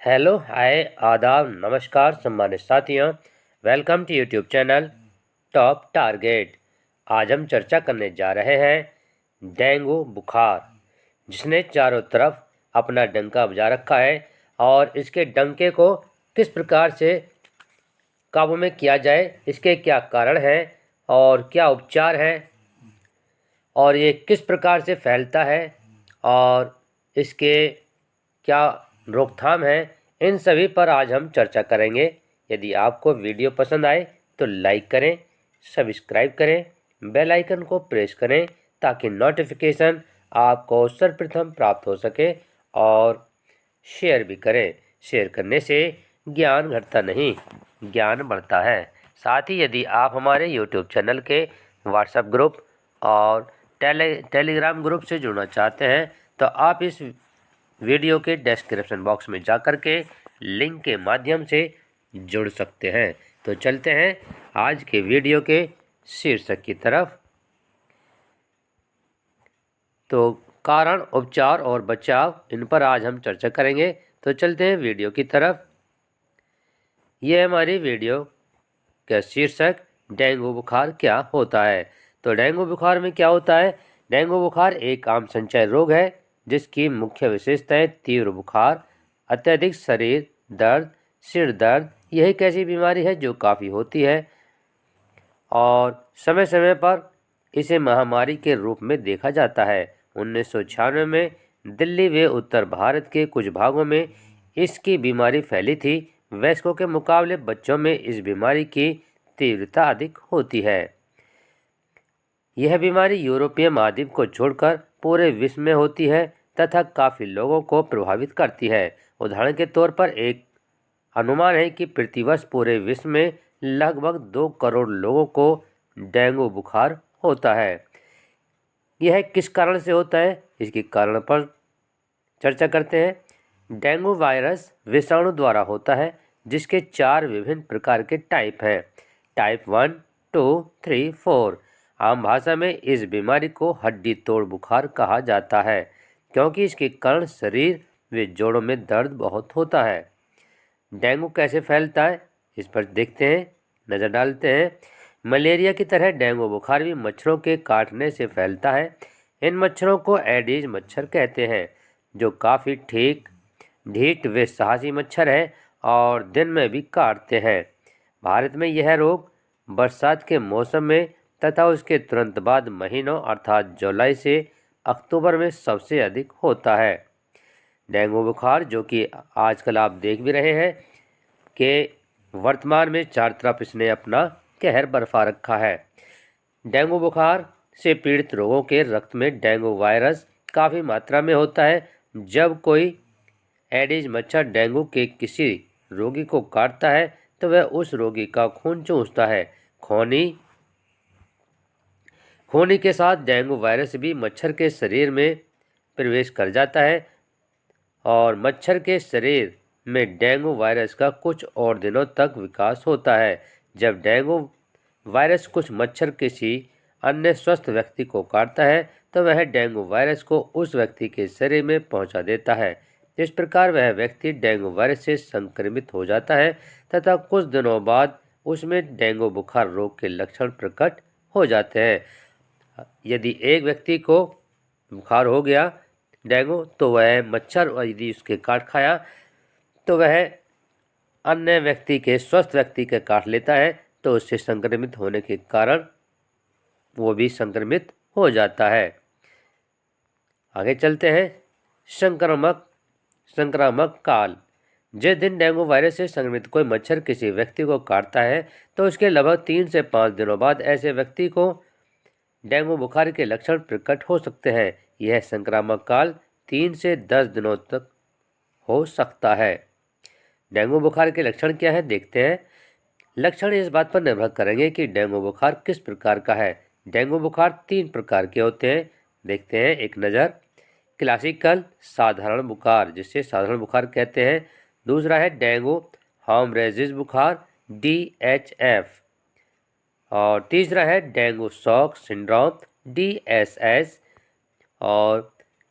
Hello hi आदाब नमस्कार सम्मानित साथियों। Welcome to YouTube channel top target. आज हम चर्चा करने जा रहे हैं डेंगू बुखार, जिसने चारों तरफ अपना डंका बजा रखा है और इसके डंके को किस प्रकार से काबू में किया जाए, इसके क्या कारण हैं और क्या उपचार हैं और ये किस प्रकार से फैलता है और इसके क्या रोकथाम है, इन सभी पर आज हम चर्चा करेंगे। यदि आपको वीडियो पसंद आए तो लाइक करें, सब्सक्राइब करें, बेल आइकन को प्रेस करें ताकि नोटिफिकेशन आपको सर्वप्रथम प्राप्त हो सके और शेयर भी करें। शेयर करने से ज्ञान घटता नहीं, ज्ञान बढ़ता है। साथ ही यदि आप हमारे यूट्यूब चैनल के व्हाट्सएप ग्रुप और टेलीग्राम ग्रुप से जुड़ना चाहते हैं तो आप इस वीडियो के डिस्क्रिप्शन बॉक्स में जाकर के लिंक के माध्यम से जुड़ सकते हैं। तो चलते हैं आज के वीडियो के शीर्षक की तरफ। तो कारण, उपचार और बचाव, इन पर आज हम चर्चा करेंगे। तो चलते हैं वीडियो की तरफ। यह हमारी वीडियो का शीर्षक डेंगू बुखार क्या होता है। तो डेंगू बुखार में क्या होता है? डेंगू बुखार एक आम संचय रोग है जिसकी मुख्य विशेषताएं तीव्र बुखार, अत्यधिक शरीर दर्द, सिर दर्द। यह एक ऐसी बीमारी है जो काफ़ी होती है और समय समय पर इसे महामारी के रूप में देखा जाता है। 1996 में दिल्ली व उत्तर भारत के कुछ भागों में इसकी बीमारी फैली थी। वयस्कों के मुकाबले बच्चों में इस बीमारी की तीव्रता अधिक होती है। यह बीमारी यूरोपीय महाद्वीप को छोड़कर पूरे विश्व में होती है तथा काफ़ी लोगों को प्रभावित करती है। उदाहरण के तौर पर एक अनुमान है कि प्रतिवर्ष पूरे विश्व में लगभग 2 करोड़ लोगों को डेंगू बुखार होता है। यह किस कारण से होता है, इसके कारण पर चर्चा करते हैं। डेंगू वायरस विषाणु द्वारा होता है जिसके 4 विभिन्न प्रकार के टाइप हैं। टाइप 1, 2, 3, 4। आम भाषा में इस बीमारी को हड्डी तोड़ बुखार कहा जाता है क्योंकि इसके कारण शरीर व जोड़ों में दर्द बहुत होता है। डेंगू कैसे फैलता है, इस पर देखते हैं, नज़र डालते हैं। मलेरिया की तरह डेंगू बुखार भी मच्छरों के काटने से फैलता है। इन मच्छरों को एडीज मच्छर कहते हैं जो काफ़ी ढीठ व साहसी मच्छर है और दिन में भी काटते हैं। भारत में यह रोग बरसात के मौसम में तथा उसके तुरंत बाद महीनों अर्थात जुलाई से अक्टूबर में सबसे अधिक होता है। डेंगू बुखार, जो कि आजकल आप देख भी रहे हैं कि वर्तमान में चारों तरफ इसने अपना कहर बरपा रखा है। डेंगू बुखार से पीड़ित लोगों के रक्त में डेंगू वायरस काफ़ी मात्रा में होता है। जब कोई एडिज मच्छर डेंगू के किसी रोगी को काटता है तो वह उस रोगी का खून चूसता है। खूनी के साथ डेंगू वायरस भी मच्छर के शरीर में प्रवेश कर जाता है और मच्छर के शरीर में डेंगू वायरस का कुछ और दिनों तक विकास होता है। जब डेंगू वायरस कुछ मच्छर किसी अन्य स्वस्थ व्यक्ति को काटता है तो वह डेंगू वायरस को उस व्यक्ति के शरीर में पहुंचा देता है। इस प्रकार वह व्यक्ति डेंगू वायरस से संक्रमित हो जाता है तथा कुछ दिनों बाद उसमें डेंगू बुखार रोग के लक्षण प्रकट हो जाते हैं। यदि एक व्यक्ति को बुखार हो गया डेंगू तो वह मच्छर और यदि उसके काट खाया तो वह अन्य व्यक्ति के स्वस्थ व्यक्ति के काट लेता है तो उससे संक्रमित होने के कारण वो भी संक्रमित हो जाता है। आगे चलते हैं। संक्रामक काल। जिस दिन डेंगू वायरस से संक्रमित कोई मच्छर किसी व्यक्ति को काटता है तो उसके लगभग 3 से 5 दिनों बाद ऐसे व्यक्ति को डेंगू बुखार के लक्षण प्रकट हो सकते हैं। यह संक्रामक काल 3 से 10 दिनों तक हो सकता है। डेंगू बुखार के लक्षण क्या है, देखते हैं। लक्षण इस बात पर निर्भर करेंगे कि डेंगू बुखार किस प्रकार का है। डेंगू बुखार 3 प्रकार के होते हैं, देखते हैं एक नज़र। क्लासिकल साधारण बुखार, जिसे साधारण बुखार कहते हैं। दूसरा है डेंगू हेमोरेजिक बुखार DHF और तीसरा है डेंगू शॉक सिंड्रोम DSS और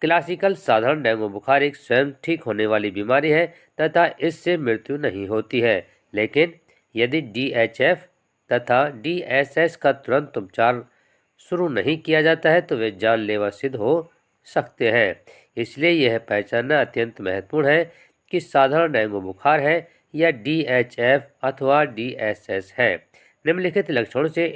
क्लासिकल साधारण डेंगू बुखार एक स्वयं ठीक होने वाली बीमारी है तथा इससे मृत्यु नहीं होती है, लेकिन यदि DHF तथा DSS का तुरंत उपचार शुरू नहीं किया जाता है तो वे जानलेवा सिद्ध हो सकते हैं। इसलिए यह पहचानना अत्यंत महत्वपूर्ण है कि साधारण डेंगू बुखार है या DHF अथवा DSS है। निम्नलिखित लक्षणों से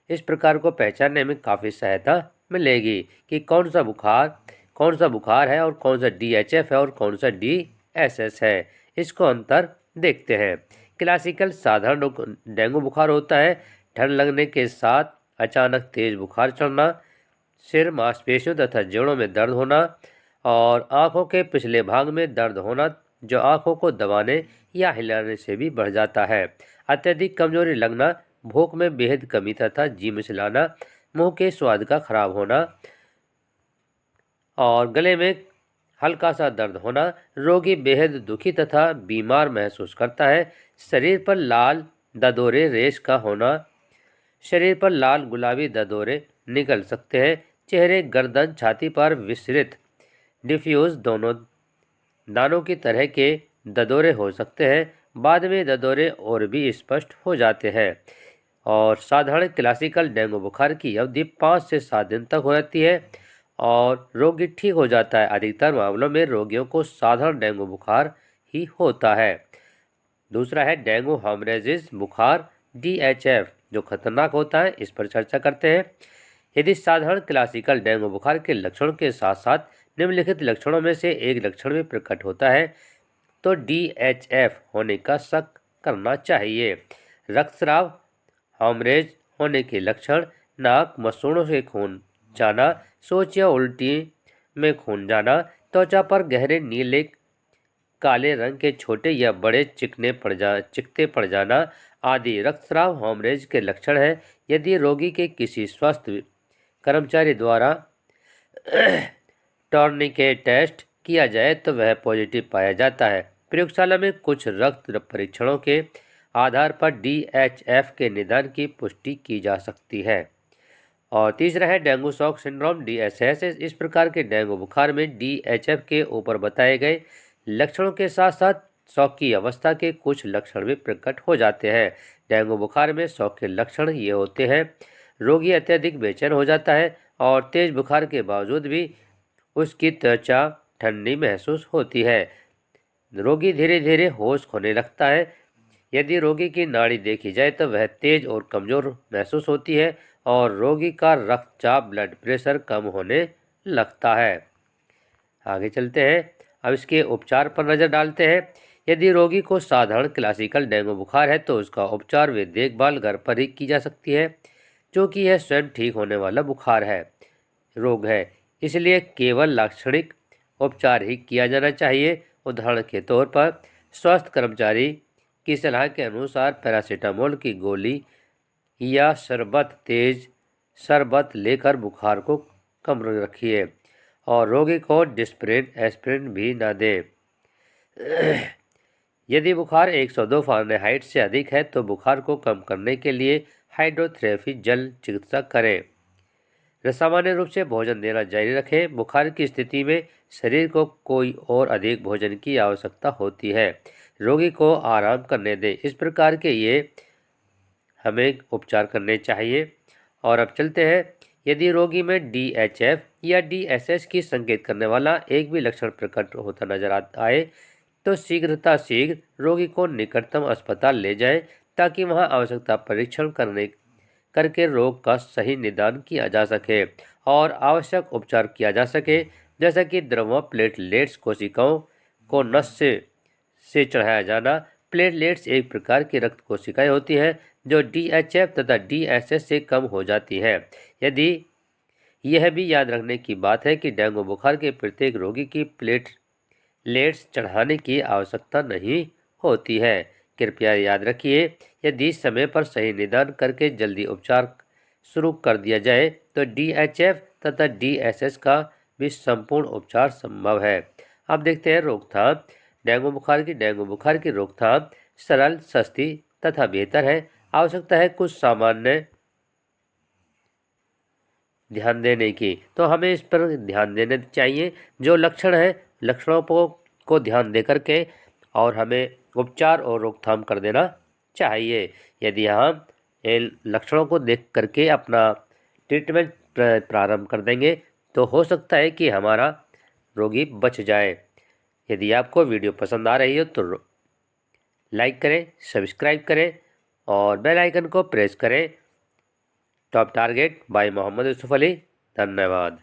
इस प्रकार को पहचानने में काफ़ी सहायता मिलेगी कि कौन सा बुखार है और कौन सा DHF है और कौन सा DSS है। इसको अंतर देखते हैं। क्लासिकल साधारण डेंगू बुखार होता है ठंड लगने के साथ अचानक तेज बुखार चढ़ना, सिर, मांसपेशियों तथा जोड़ों में दर्द होना और आंखों के पिछले भाग में दर्द होना जो आंखों को दबाने या हिलाने से भी बढ़ जाता है। अत्यधिक कमजोरी लगना, भूख में बेहद कमी तथा जी मिचलाना, मुंह के स्वाद का खराब होना और गले में हल्का सा दर्द होना। रोगी बेहद दुखी तथा बीमार महसूस करता है। शरीर पर लाल ददोरे रेश का होना, शरीर पर लाल गुलाबी ददोरे निकल सकते हैं। चेहरे, गर्दन, छाती पर विस्तृत डिफ्यूज दोनों दानों की तरह के ददोरे हो सकते हैं। बाद में ददोरे और भी स्पष्ट हो जाते हैं। और साधारण क्लासिकल डेंगू बुखार की अवधि 5 से 7 दिन तक हो जाती है और रोगी ठीक हो जाता है। अधिकतर मामलों में रोगियों को साधारण डेंगू बुखार ही होता है। दूसरा है डेंगू हेमरेजिस बुखार DHF जो खतरनाक होता है। इस पर चर्चा करते हैं। यदि साधारण क्लासिकल डेंगू बुखार के लक्षणों के साथ साथ निम्नलिखित लक्षणों में से एक लक्षण भी प्रकट होता है तो DHF होने का शक करना चाहिए। रक्तस्राव, हेमरेज होने के लक्षण, नाक, मसूड़ों से खून जाना, शौच या उल्टी में खून जाना, त्वचा पर गहरे नीले काले रंग के छोटे या बड़े चिकते पड़ जाना आदि रक्तस्राव हेमरेज के लक्षण हैं। यदि रोगी के किसी स्वास्थ्य कर्मचारी द्वारा टॉर्निकेट टेस्ट किया जाए तो वह पॉजिटिव पाया जाता है। प्रयोगशाला में कुछ रक्त परीक्षणों के आधार पर DHF के निदान की पुष्टि की जा सकती है। और तीसरा है डेंगू शॉक सिंड्रोम DSS। इस प्रकार के डेंगू बुखार में DHF के ऊपर बताए गए लक्षणों के साथ साथ शॉक की अवस्था के कुछ लक्षण भी प्रकट हो जाते हैं। डेंगू बुखार में शॉक के लक्षण ये होते हैं: रोगी अत्यधिक बेचैन हो जाता है और तेज बुखार के बावजूद भी उसकी त्वचा ठंडी महसूस होती है। रोगी धीरे धीरे होश खोने लगता है। यदि रोगी की नाड़ी देखी जाए तो वह तेज और कमजोर महसूस होती है और रोगी का रक्तचाप ब्लड प्रेशर कम होने लगता है। आगे चलते हैं। अब इसके उपचार पर नज़र डालते हैं। यदि रोगी को साधारण क्लासिकल डेंगू बुखार है तो उसका उपचार व देखभाल घर पर ही की जा सकती है, क्योंकि यह स्वयं ठीक होने वाला बुखार है रोग है, इसलिए केवल लाक्षणिक उपचार ही किया जाना चाहिए। उदाहरण के तौर पर स्वास्थ्य कर्मचारी की सलाह के अनुसार पैरासीटामोल की गोली या तेज शरबत लेकर बुखार को कम रखिए और रोगी को डिस्प्रिन एस्प्रिन भी न दें। यदि बुखार 102 फ़ारेनहाइट से अधिक है तो बुखार को कम करने के लिए हाइड्रोथेरेपी जल चिकित्सा करें। सामान्य रूप से भोजन देना जारी रखें। बुखार की स्थिति में शरीर को कोई और अधिक भोजन की आवश्यकता होती है। रोगी को आराम करने दें। इस प्रकार के ये हमें उपचार करने चाहिए। और अब चलते हैं। यदि रोगी में DHF या DSS की संकेत करने वाला एक भी लक्षण प्रकट होता नजर आए तो शीघ्र रोगी को निकटतम अस्पताल ले जाएं ताकि वहां आवश्यकता परीक्षण करके रोग का सही निदान किया जा सके और आवश्यक उपचार किया जा सके, जैसा कि द्रव प्लेटलेट्स कोशिकाओं को नस से चढ़ाया जाना। प्लेटलेट्स एक प्रकार की रक्त कोशिकाएं होती हैं जो DHF तथा DSS से कम हो जाती है। यदि यह भी याद रखने की बात है कि डेंगू बुखार के प्रत्येक रोगी की प्लेटलेट्स चढ़ाने की आवश्यकता नहीं होती है। कृपया याद रखिए, यदि समय पर सही निदान करके जल्दी उपचार शुरू कर दिया जाए तो DHF तथा DSS का भी संपूर्ण उपचार संभव है। अब देखते हैं रोकथाम। डेंगू बुखार की रोकथाम सरल, सस्ती तथा बेहतर है। आवश्यकता है कुछ सामान्य ध्यान देने की, तो हमें इस पर ध्यान देने चाहिए। जो लक्षण है, लक्षणों को ध्यान दे करके और हमें उपचार और रोकथाम कर देना चाहिए। यदि हम इन लक्षणों को देख करके अपना ट्रीटमेंट प्रारंभ कर देंगे तो हो सकता है कि हमारा रोगी बच जाए। यदि आपको वीडियो पसंद आ रही हो तो लाइक करें, सब्सक्राइब करें और बेल आइकन को प्रेस करें। Top target by Mohammad Yusuf Ali. धन्यवाद।